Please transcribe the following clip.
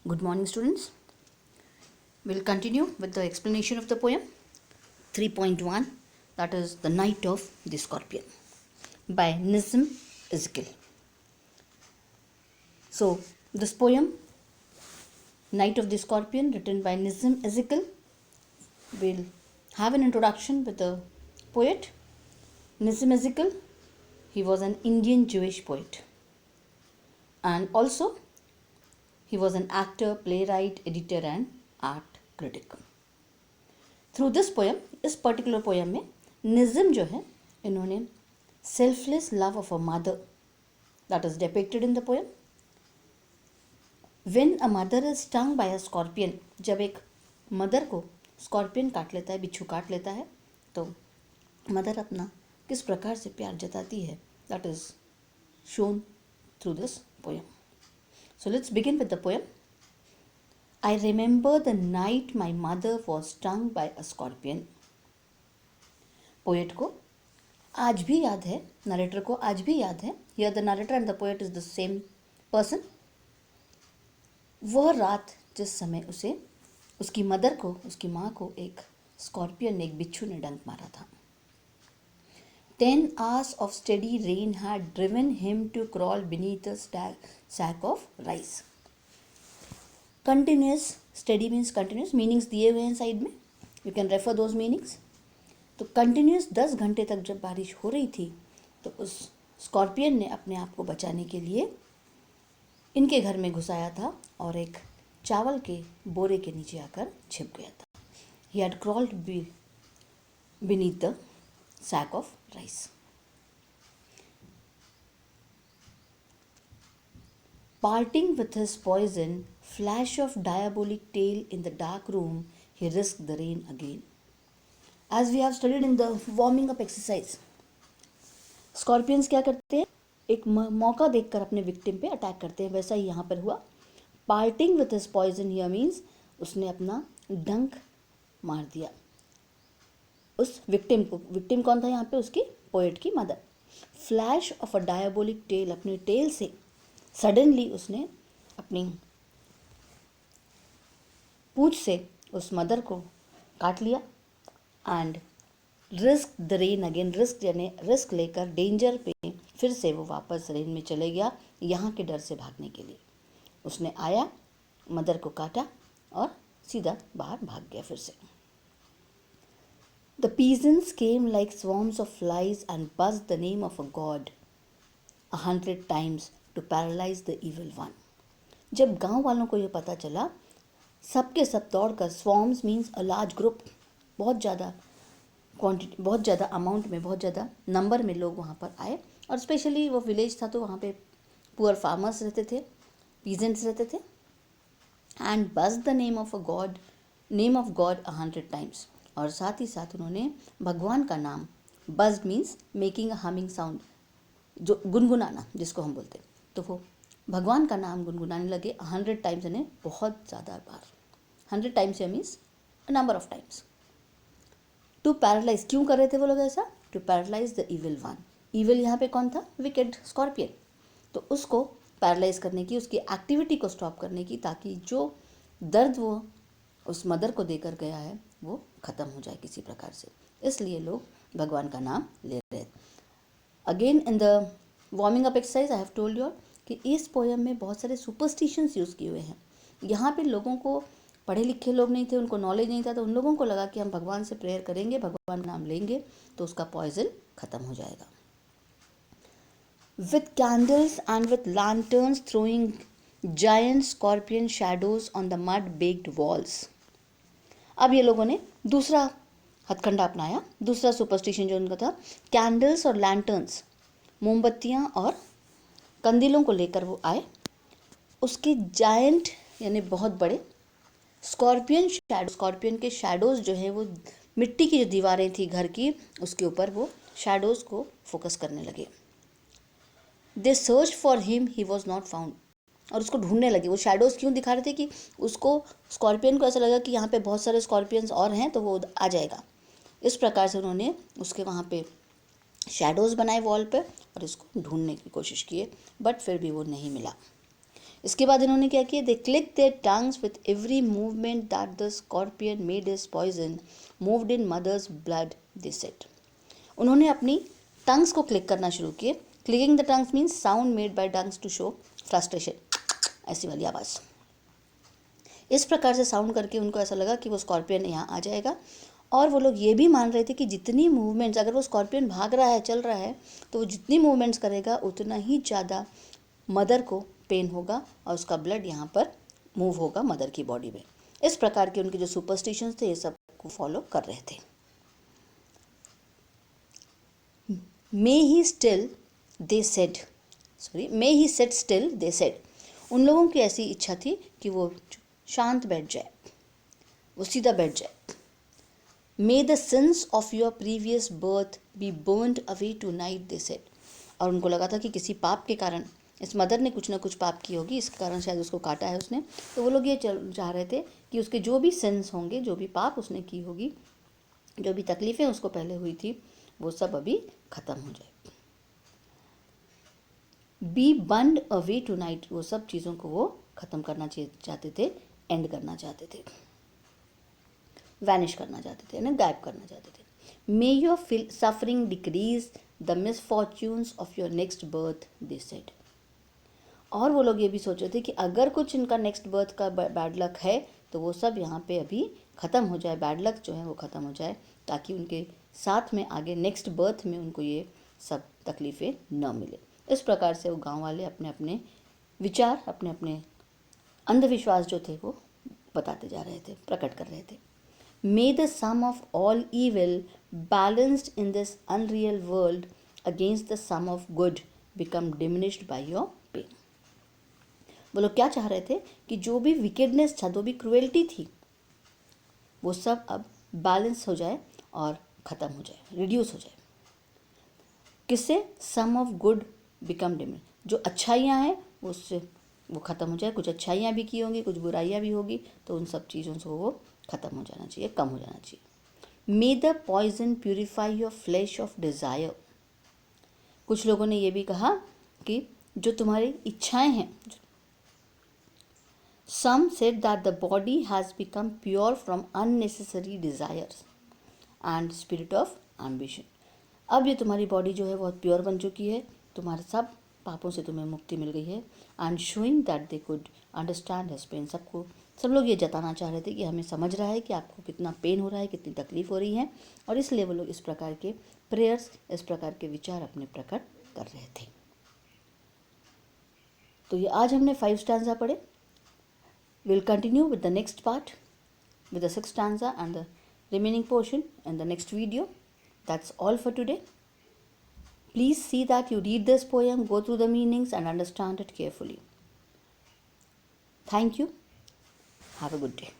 Good morning, students. We'll continue with the explanation of the poem 3.1, that is The Night of the Scorpion by Nizam Ezekiel. So, this poem, Night of the Scorpion, written by Nizam Ezekiel, will have an introduction with the poet. Nizam Ezekiel, he was an Indian Jewish poet, and also he was an actor, playwright, editor and art critic. Through this poem, इस particular poem में निज़म जो है, इन्होंने selfless love of a mother that is depicted in the poem. When a mother is stung by a scorpion, जब एक mother को scorpion काट लेता है, बिच्छू काट लेता है, तो मदर अपना किस प्रकार से प्यार जताती है, that is shown through this poem. So let's begin with the poem. I remember the night my mother was stung by a scorpion. Poet को आज भी याद है, नरेटर को आज भी याद है. Here the narrator and the poet is the same person. वह रात जिस समय उसे, उसकी मदर को, उसकी माँ को एक स्कॉर्पियन, एक बिच्छू ने डंक मारा था. 10 hours of steady rain had driven him to crawl beneath a sack of rice. Continuous, study means continuous, meanings दिए हुए हैं साइड में, you can refer those meanings. तो कंटिन्यूस 10 घंटे तक जब बारिश हो रही थी, तो उस स्कॉर्पियन ने अपने आप को बचाने के लिए इनके घर में घुसाया था और एक चावल के बोरे के नीचे आकर छिप गया था. He had crawled beneath the sack of rice. Parting with his poison, flash of diabolic tail in the dark room, he risked the rain again. As we have studied in the warming up exercise, scorpions क्या करते हैं, एक मौका देखकर अपने victim पे attack करते हैं. वैसा ही यहाँ पर हुआ. Parting with his poison here means उसने अपना डंक मार दिया उस विक्टिम को. विक्टिम कौन था यहाँ पे, उसकी पोएट की mother. Flash of a diabolic tail, अपने टेल से सडनली उसने अपनी पूंछ से उस मदर को काट लिया. And risk the rain again, risk यानी रिस्क लेकर, डेंजर पे फिर से वो वापस रेन में चले गया, यहाँ के डर से भागने के लिए. उसने आया, मदर को काटा और सीधा बाहर भाग गया फिर से. The pigeons came like swarms of flies and buzzed the name of a god 100 times to paralyse the evil one. जब गांव वालों को ये पता चला, सबके सब दौड़कर, स्वॉर्म्स मीन्स अ लार्ज ग्रुप, बहुत ज़्यादा क्वांटिटी, बहुत ज़्यादा अमाउंट में, बहुत ज़्यादा नंबर में लोग वहाँ पर आए. और स्पेशली वो विलेज था तो वहाँ पे पुअर फार्मर्स रहते थे, पीजेंट्स रहते थे. एंड बस the name of a God, name of God 100 times. और साथ ही साथ उन्होंने भगवान का नाम, buzzed means making a humming sound, जो गुनगुनाना जिसको हम बोलते हैं, तो वो भगवान का नाम गुनगुनाने लगे 100 times, यानी बहुत ज़्यादा बार. 100 times या means number of times. To paralyse, क्यों कर रहे थे वो लोग ऐसा, to paralyse the evil one. Evil यहाँ पे कौन था, विकेड, स्कॉर्पियन. तो उसको पैरालाइज करने की, उसकी एक्टिविटी को स्टॉप करने की, ताकि जो दर्द वो उस मदर को देकर गया है वो ख़त्म हो जाए किसी प्रकार से. इसलिए लोग भगवान का नाम ले रहे थे. Again in the warming up exercise I have told you कि इस पोएम में बहुत सारे सुपरस्टिशंस यूज़ किए हुए हैं. यहाँ पे लोगों को, पढ़े लिखे लोग नहीं थे, उनको नॉलेज नहीं था, तो उन लोगों को लगा कि हम भगवान से प्रेयर करेंगे, भगवान का नाम लेंगे तो उसका पॉइजन ख़त्म हो जाएगा. With candles and with lanterns throwing giant scorpion shadows on the mud baked walls. अब ये लोगों ने दूसरा हथकंडा अपनाया, दूसरा सुपरस्टिशन जो उनका था. कैंडल्स और लैंटर्न्स, मोमबत्तियाँ और कंदीलों को लेकर वो आए. उसके जायंट यानी बहुत बड़े, स्कॉर्पियन शैडो, स्कॉर्पियन के शैडोज़ जो हैं वो मिट्टी की जो दीवारें थी घर की, उसके ऊपर वो शैडोज़ को फोकस करने लगे. They search for him, he was not found. और उसको ढूंढने लगे. वो शैडोज़ क्यों दिखा रहे थे कि उसको, स्कॉर्पियन को ऐसा लगा कि यहाँ पे बहुत सारे स्कॉर्पियंस और हैं तो वो आ जाएगा. इस प्रकार से उन्होंने उसके वहाँ पे शैडोज़ बनाए वॉल पे और इसको ढूंढने की कोशिश किए, बट फिर भी वो नहीं मिला. इसके बाद इन्होंने क्या किया, they click their tongues with every movement that the scorpion made his poison moved in mother's blood, they said. उन्होंने अपनी टंग्स को क्लिक करना शुरू किए। Clicking the tongues means sound made by tongues to show frustration, ऐसी वाली आवाज़। इस प्रकार से साउंड करके उनको ऐसा लगा कि वो स्कॉर्पियन यहाँ आ जाएगा, और वो लोग ये भी मान रहे थे कि जितनी मूवमेंट्स, अगर वो स्कॉर्पियन भाग रहा है, चल रहा है, तो वो जितनी मूवमेंट्स करेगा उतना ही ज़्यादा मदर को पेन होगा और उसका ब्लड यहाँ पर मूव होगा मदर की बॉडी में। इस प्रकार के उनके जो सुपरस्टिशंस थे ये सब को फॉलो कर रहे थे। May he still they said, may he sit still they said, उन लोगों की ऐसी इच्छा थी कि वो शांत बैठ जाए, वो सीधा बैठ जाए। May the sins of your previous birth be burned away tonight, they said. और उनको लगा था कि किसी पाप के कारण इस मदर ने कुछ ना कुछ पाप की होगी, इस कारण शायद उसको काटा है उसने, तो वो लोग ये चाह रहे थे कि उसके जो भी सिंस होंगे, जो भी पाप उसने की होगी, जो भी तकलीफ़ें उसको पहले हुई थी, वो सब अभी ख़त्म हो जाए। Be burned away tonight, वो सब चीज़ों को वो ख़त्म करना चाहते थे, एंड करना चाहते थे, वैनिश करना चाहते थे, ना गायब करना चाहते थे। May your suffering decrease the misfortunes of your next birth, they said. और वो लोग ये भी सोच रहे थे कि अगर कुछ इनका नेक्स्ट बर्थ का बैड लक है तो वो सब यहाँ पे अभी ख़त्म हो जाए, बैड लक जो है वो ख़त्म हो जाए, ताकि उनके साथ में आगे नेक्स्ट बर्थ में उनको ये सब तकलीफ़ें न मिले। इस प्रकार से वो गांव वाले अपने अपने विचार, अपने अपने अंधविश्वास जो थे वो बताते जा रहे थे, प्रकट कर रहे थे। May the sum of all evil balanced in this unreal world against the sum of good become diminished by your pain. वो लोग क्या चाह रहे थे कि जो भी विकेडनेस था, जो भी क्रुएल्टी थी, वो सब अब बैलेंस हो जाए और ख़त्म हो जाए, रिड्यूस हो जाए। किससे? सम ऑफ गुड बिकम डिमिनिश, जो अच्छाइयाँ हैं उससे वो ख़त्म हो जाए। कुछ अच्छाइयाँ भी की होंगी, कुछ बुराइयाँ भी होगी, तो उन सब चीज़ों से वो ख़त्म हो जाना चाहिए, कम हो जाना चाहिए। May the poison purify your flesh of desire. कुछ लोगों ने ये भी कहा कि जो तुम्हारी इच्छाएं हैं, some said that the body has become pure from unnecessary desires and spirit of ambition. अब ये तुम्हारी बॉडी जो है बहुत प्योर बन चुकी है, तुम्हारे सब पापों से तुम्हें मुक्ति मिल गई है। And showing that they could understand his pain, सब लोग ये जताना चाह रहे थे कि हमें समझ रहा है कि आपको कितना पेन हो रहा है, कितनी तकलीफ हो रही है, और इसलिए वो लोग इस प्रकार के प्रेयर्स, इस प्रकार के विचार अपने प्रकट कर रहे थे। तो ये आज हमने 5 स्टैंजा पढ़े। We'll continue with the next part, with the 6th stanza and the remaining portion in the next video. That's all for today. Please see that you read this poem, go through the meanings and understand it carefully. Thank you. Have a good day.